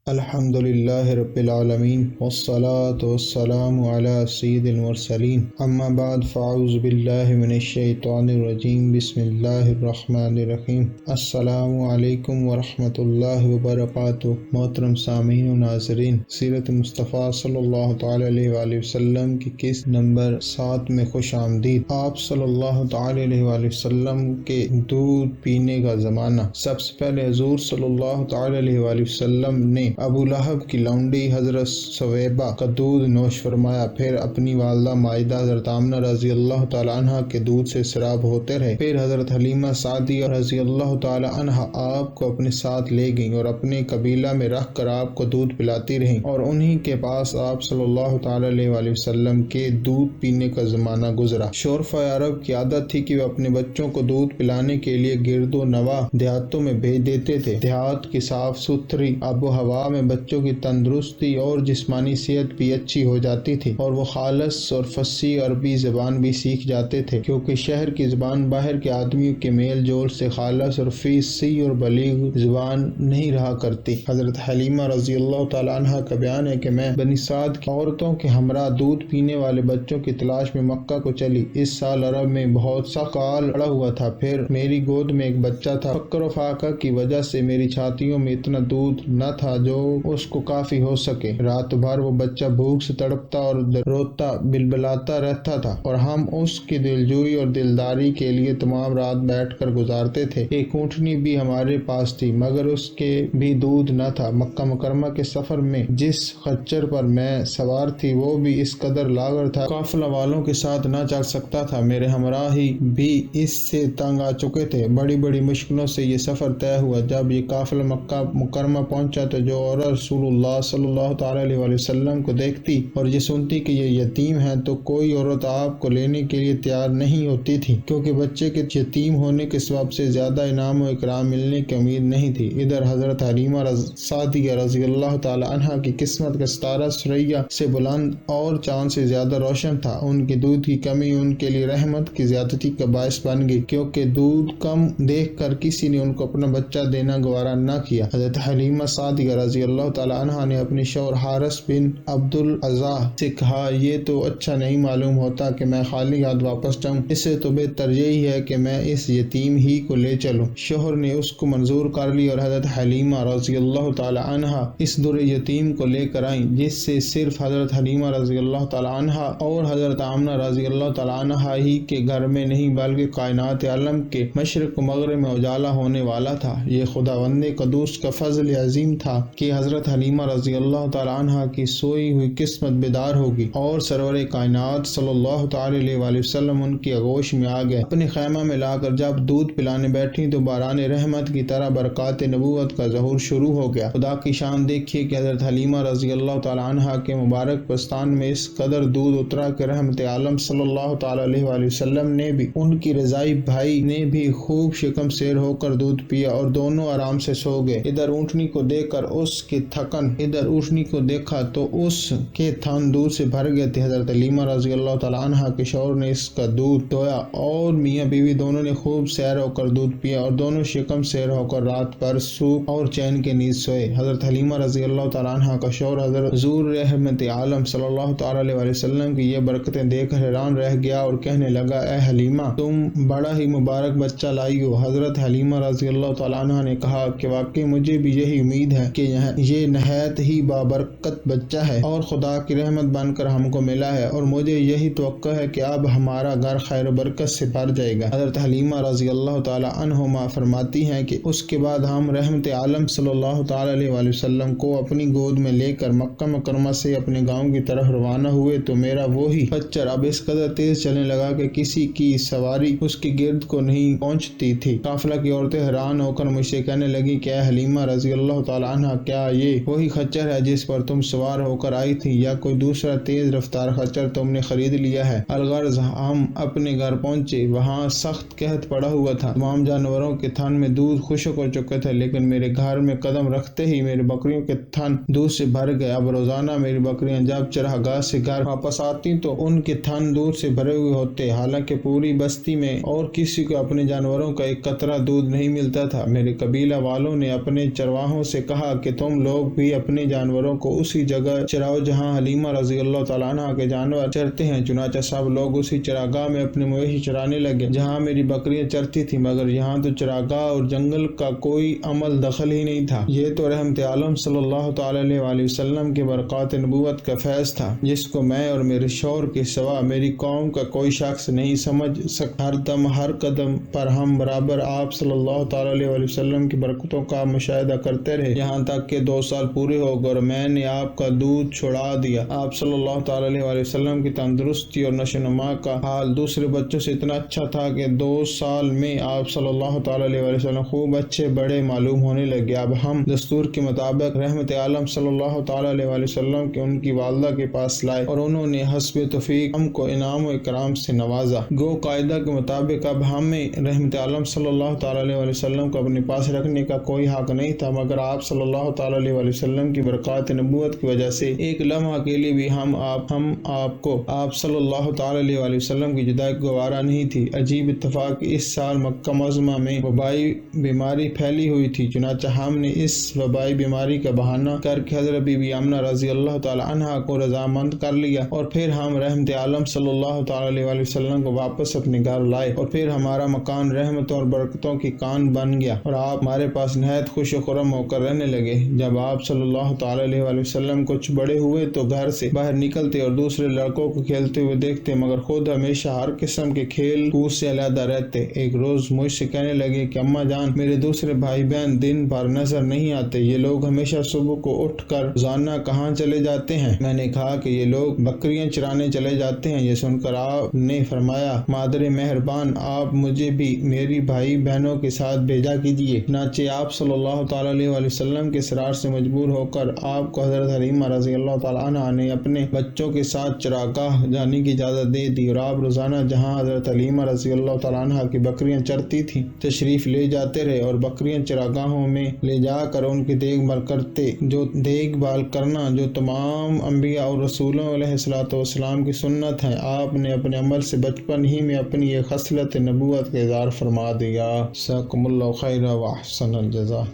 الحمد للہ رب العالمین والصلاة والسلام علی سید المرسلین اما بعد فاعوذ باللہ من الشیطان الرجیم بسم اللہ الرحمن الرحیم السلام علیکم ورحمۃ اللہ وبرکاتہ۔ محترم سامعین و ناظرین، سیرت مصطفیٰ صلی اللہ تعالی علیہ وآلہ وسلم کی قسط نمبر 7 میں خوش آمدید۔ آپ صلی اللہ تعالی علیہ وآلہ وسلم کے دودھ پینے کا زمانہ۔ سب سے پہلے حضور صلی اللہ تعالی علیہ وآلہ وسلم نے ابو لہب کی لونڈی حضرت ثویبہ کا دودھ نوش فرمایا، پھر اپنی والدہ مائدہ حضرت آمنہ رضی اللہ تعالی عنہ کے دودھ سے سیراب ہوتے رہے، پھر حضرت حلیمہ سعدیہ رضی اللہ تعالی عنہ آپ کو اپنے ساتھ لے گئیں اور اپنے قبیلہ میں رکھ کر آپ کو دودھ پلاتی رہیں، اور انہی کے پاس آپ صلی اللہ تعالی علیہ وآلہ وسلم کے دودھ پینے کا زمانہ گزرا۔ شعراء عرب کی عادت تھی کہ وہ اپنے بچوں کو دودھ پلانے کے لیے گرد و نواح دیہاتوں میں بھیج دیتے تھے۔ دیہات کی صاف ستھری آب و ہوا میں بچوں کی تندرستی اور جسمانی صحت بھی اچھی ہو جاتی تھی، اور وہ خالص اور فصیح عربی زبان بھی سیکھ جاتے تھے، کیونکہ شہر کی زبان باہر کے آدمیوں کے میل جول سے خالص اور فصیح اور بلیغ زبان نہیں رہا کرتی۔ حضرت حلیمہ رضی اللہ تعالی عنہ کا بیان ہے کہ میں بنی سعد کی عورتوں کے ہمراہ دودھ پینے والے بچوں کی تلاش میں مکہ کو چلی۔ اس سال عرب میں بہت سخت کال پڑا ہوا تھا، پھر میری گود میں ایک بچہ تھا۔ فقر و فاقہ کی وجہ سے میری چھاتیوں میں اتنا دودھ نہ تھا جو اس کو کافی ہو سکے۔ رات بھر وہ بچہ بھوک سے تڑپتا اور روتا بلبلاتا رہتا تھا، اور ہم اس کی دلجوئی اور دلداری کے لیے تمام رات بیٹھ کر گزارتے تھے۔ ایک اونٹنی بھی ہمارے پاس تھی، مگر اس کے بھی دودھ نہ تھا۔ مکہ مکرمہ کے سفر میں جس خچر پر میں سوار تھی وہ بھی اس قدر لاغر تھا، قافلہ والوں کے ساتھ نہ چل سکتا تھا۔ میرے ہمراہی بھی اس سے تنگ آ چکے تھے۔ بڑی بڑی مشکلوں سے یہ سفر طے ہوا۔ جب یہ قافلہ مکہ مکرمہ پہنچا تو جو عورت رسول اللہ صلی اللہ تعالی علیہ وآلہ وسلم کو دیکھتی اور یہ سنتی کہ یہ یتیم ہیں تو کوئی عورت آپ کو لینے کے لیے تیار نہیں ہوتی تھی، کیونکہ بچے کے یتیم ہونے کے سبب سے زیادہ انعام و اکرام ملنے کی امید نہیں تھی۔ ادھر حضرت حلیمہ سعدیہ رضی اللہ تعالی عنہ کی قسمت کا ستارہ ثریا سے بلند اور چاند سے زیادہ روشن تھا۔ ان کی دودھ کی کمی ان کے لیے رحمت کی زیادتی کا باعث بن گئی، کیونکہ دودھ کم دیکھ کر کسی نے ان کو اپنا بچہ دینا گوارا نہ کیا۔ حضرت حلیمہ سعدیہ رضی اللہ تعالی عنہ نے اپنے شوہر حارث بن عبد العزیٰ سے کہا، یہ تو اچھا نہیں معلوم ہوتا کہ میں خالی ہاتھ واپس جاؤں، اس سے تو بہتر یہی ہے کہ میں اس یتیم ہی کو لے چلوں۔ شوہر نے اس کو منظور کر لی اور حضرت حلیمہ رضی اللہ تعالی عنہ اس در یتیم کو لے کر آئیں، جس سے صرف حضرت حلیمہ رضی اللہ تعالی عنہ اور حضرت آمنہ رضی اللہ تعالی عنہ ہی کے گھر میں نہیں بلکہ کائنات عالم کے مشرق و مغرب میں اجالا ہونے والا تھا۔ یہ خداوند قدوس کا فضل عظیم تھا کہ حضرت حلیمہ رضی اللہ تعالی عنہ کی سوئی ہوئی قسمت بیدار ہوگی، اور سرور کائنات صلی اللہ تعالی علیہ وآلہ وسلم ان کی آغوش میں آ گئے۔ اپنے خیمہ میں لا کر جب دودھ پلانے بیٹھی تو باران رحمت کی طرح برکات نبوت کا ظہور شروع ہو گیا۔ خدا کی شان دیکھیے کہ حضرت حلیمہ رضی اللہ تعالی عنہ کے مبارک پستان میں اس قدر دودھ اترا کہ رحمت عالم صلی اللہ تعالی علیہ وآلہ وسلم نے بھی، ان کی رضائی بھائی نے بھی خوب شکم سیر ہو کر دودھ پیا، اور دونوں آرام سے سو گئے۔ ادھر اونٹنی کو دیکھ کر اس کی تھکن، ادھر اونٹنی کو دیکھا تو اس کے تھن دودھ سے بھر گئے تھے۔ حضرت حلیمہ رضی اللہ تعالی عنہ کے شوہر نے اس کا دودھ دویا، اور میاں بیوی دونوں نے خوب سیر ہو کر دودھ پیا، اور دونوں شکم سیر ہو کر رات بھر سوکھ اور چین کے نیند سوئے۔ حضرت حلیمہ رضی اللہ تعالی عنہ کا شوہر حضرت حضور رحمت عالم صلی اللہ تعالی علیہ وآلہ وسلم کی یہ برکتیں دیکھ کر حیران رہ گیا اور کہنے لگا، اے حلیمہ، تم بڑا ہی مبارک بچہ لائی ہو۔ حضرت حلیمہ رضی اللہ تعالی عنہ نے کہا کہ واقعی مجھے بھی یہی امید ہے کہ یہ نہایت ہی بابرکت بچہ ہے اور خدا کی رحمت بن کر ہم کو ملا ہے، اور مجھے یہی توقع ہے کہ اب ہمارا گھر خیر و برکت سے بھر جائے گا۔ حضرت حلیمہ رضی اللہ تعالی عنہما فرماتی ہیں کہ اس کے بعد ہم رحمت عالم صلی اللہ تعالی علیہ وآلہ وسلم کو اپنی گود میں لے کر مکہ مکرمہ سے اپنے گاؤں کی طرف روانہ ہوئے تو میرا وہی خچر اب اس قدر تیز چلنے لگا کہ کسی کی سواری اس کے گرد کو نہیں پہنچتی تھی۔ قافلہ کی عورتیں حیران ہو کر مجھ سے کہنے لگی کہ اے حلیمہ رضی اللہ تعالی عنہ، کیا یہ وہی خچر ہے جس پر تم سوار ہو کر آئی تھی، یا کوئی دوسرا تیز رفتار خچر تم نے خرید لیا ہے؟ الغرض ہم اپنے گھر پہنچے، وہاں سخت قحط پڑا ہوا تھا، تمام جانوروں کے تھن میں دودھ خشک ہو چکے تھے، لیکن میرے گھر میں قدم رکھتے ہی میری بکریوں کے تھن دودھ سے بھر گئے۔ اب روزانہ میری بکریاں جب چراگاہ سے گھر واپس آتی تو ان کے تھن دودھ سے بھرے ہوئے ہوتے، حالانکہ پوری بستی میں اور کسی کو اپنے جانوروں کا ایک قطرہ دودھ نہیں ملتا تھا۔ میرے قبیلہ والوں نے اپنے چرواہوں سے کہا کہ تم لوگ بھی اپنے جانوروں کو اسی جگہ چراؤ جہاں حلیمہ رضی اللہ تعالیٰ عنہ کے جانور چرتے ہیں۔ چنانچہ سب لوگ اسی چراگاہ میں اپنے مویشی چرانے لگے جہاں میری بکریاں چرتی تھی، مگر یہاں تو چراگاہ اور جنگل کا کوئی عمل دخل ہی نہیں تھا۔ یہ تو رحمت عالم صلی اللہ تعالیٰ علیہ وآلہ وسلم کے برکات نبوت کا فیض تھا، جس کو میں اور میرے شوہر کے سوا میری قوم کا کوئی شخص نہیں سمجھ سکتا۔ ہر دم ہر قدم پر ہم برابر آپ صلی اللہ تعالیٰ علیہ وآلہ وسلم کی برکتوں کا مشاہدہ کرتے رہے، یہاں تک کہ 2 سال پورے ہو گئے اور میں نے آپ کا دودھ چھڑا دیا۔ آپ صلی اللہ تعالیٰ علیہ وآلہ وسلم کی تندرستی اور نشو و نما کا حال دوسرے بچوں سے اتنا اچھا تھا کہ 2 سال میں آپ صلی اللہ تعالیٰ علیہ وآلہ وسلم خوب اچھے بڑے معلوم ہونے لگے۔ اب ہم دستور کے مطابق رحمت عالم صلی اللہ تعالیٰ علیہ وآلہ وسلم کے ان کی والدہ کے پاس لائے اور انہوں نے حسب توفیق ہم کو انعام و اکرام سے نوازا۔ گو قاعدہ کے مطابق اب ہمیں رحمت عالم صلی اللہ تعالیٰ علیہ وآلہ وسلم کو اپنے پاس رکھنے کا کوئی حق نہیں تھا، مگر آپ صلی اللہ تعالیٰ علیہ وآلہ وسلم کی برکات نبوت کی وجہ سے ایک لمحہ کے لیے بھی ہم آپ کو آپ صلی اللہ تعالیٰ علیہ وآلہ وسلم کی جدائی گوارا نہیں تھی۔ عجیب اتفاق اس سال مکہ معظمہ میں وبائی بیماری پھیلی ہوئی تھی، چنانچہ ہم نے اس وبائی بیماری کا بہانہ کر کے حضرت بی بی آمنہ رضی اللہ تعالیٰ عنہا کو رضامند کر لیا اور پھر ہم رحمت عالم صلی اللہ تعالیٰ علیہ وآلہ وسلم کو واپس اپنے گھر لائے اور پھر ہمارا مکان رحمتوں اور برکتوں کی کان بن گیا اور آپ ہمارے پاس نہایت خوش و خرم ہو کر رہنے لگے۔ جب آپ صلی اللہ تعالیٰ علیہ وآلہ وسلم کچھ بڑے ہوئے تو گھر سے باہر نکلتے اور دوسرے لڑکوں کو کھیلتے ہوئے دیکھتے، مگر خود ہمیشہ ہر قسم کے کھیل کود سے علیحدہ رہتے۔ ایک روز مجھ سے کہنے لگے کہ اماں جان، میرے دوسرے بھائی بہن دن بھر نظر نہیں آتے، یہ لوگ ہمیشہ صبح کو اٹھ کر روزانہ کہاں چلے جاتے ہیں؟ میں نے کہا کہ یہ لوگ بکریاں چرانے چلے جاتے ہیں۔ یہ سن کر آپ نے فرمایا، مادر مہربان، آپ مجھے بھی میری بھائی بہنوں کے ساتھ بھیجا کیجیے۔ چنانچہ آپ صلی اللہ تعالیٰ علیہ وآلہ وسلم کے اصرار سے مجبور ہو کر آپ کو حضرت حلیمہ رضی اللہ تعالیٰ عنہا نے اپنے بچوں کے ساتھ چراگاہ جانے کی اجازت دے دی اور آپ روزانہ جہاں حضرت حلیمہ رضی اللہ تعالیٰ عنہا کی بکریاں چرتی تھیں تشریف لے جاتے رہے اور بکریاں چراگاہوں میں لے جا کر ان کی دیکھ بھال کرتے، دیکھ بھال کرنا جو تمام انبیاء اور رسولوں علیہ الصلوۃ والسلام کی سنت ہے۔ آپ نے اپنے عمل سے بچپن ہی میں اپنی یہ خصلت نبوت کا اظہار فرما دیا۔ جزاکم اللہ خیرا و احسن الجزاء۔